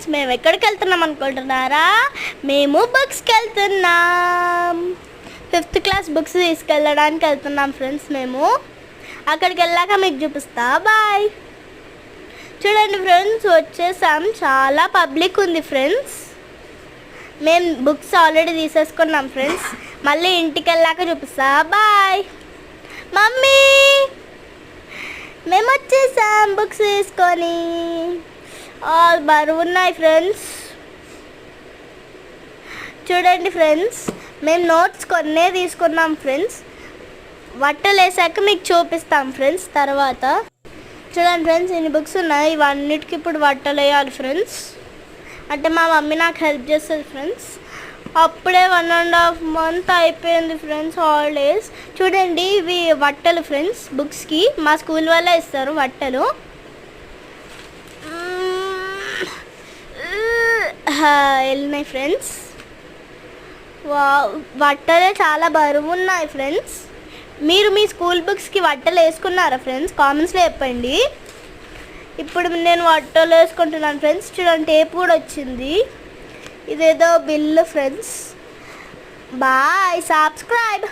Friends, మేము ఎక్కడికి వెళ్తున్నాం అనుకుంటున్నారా? మేము బుక్స్కి వెళ్తున్నాం. 5th క్లాస్ బుక్స్ తీసుకెళ్ళడానికి వెళ్తున్నాం ఫ్రెండ్స్. మేము అక్కడికి వెళ్ళాక మీకు చూపిస్తా. బాయ్. చూడండి ఫ్రెండ్స్, వచ్చేసాం. చాలా పబ్లిక్ ఉంది ఫ్రెండ్స్. మేము బుక్స్ ఆల్రెడీ తీసేసుకున్నాం ఫ్రెండ్స్. మళ్ళీ ఇంటికి వెళ్ళాక చూపిస్తా. బాయ్. మమ్మీ, మేము వచ్చేసాం బుక్స్ తీసుకొని. బరువు ఉన్నాయి ఫ్రెండ్స్. చూడండి ఫ్రెండ్స్, మేము నోట్స్ కొన్నే తీసుకున్నాం ఫ్రెండ్స్. బట్టలు వేసాక మీకు చూపిస్తాం ఫ్రెండ్స్ తర్వాత. చూడండి ఫ్రెండ్స్, ఇన్ని బుక్స్ ఉన్నాయి. ఇవన్నిటికి ఇప్పుడు బట్టలు వేయాలి ఫ్రెండ్స్. అంటే మా మమ్మీ నాకు హెల్ప్ చేస్తుంది ఫ్రెండ్స్. అప్పుడే 1.5 month అయిపోయింది ఫ్రెండ్స్ హాలిడేస్. చూడండి, ఇవి బట్టలు ఫ్రెండ్స్. బుక్స్కి మా స్కూల్ వాళ్ళే ఇస్తారు బట్టలు. వెళ్ళినాయి ఫ్రెండ్స్. బట్టలే చాలా బరువు ఉన్నాయి ఫ్రెండ్స్. మీరు మీ స్కూల్ బుక్స్కి బట్టలు వేసుకున్నారా ఫ్రెండ్స్? కామెంట్స్లో చెప్పండి. ఇప్పుడు నేను బట్టలు వేసుకుంటున్నాను ఫ్రెండ్స్. చూడండి, టేప్ కూడా వచ్చింది. ఇదేదో బిల్లు ఫ్రెండ్స్. బాయ్. సబ్స్క్రైబ్.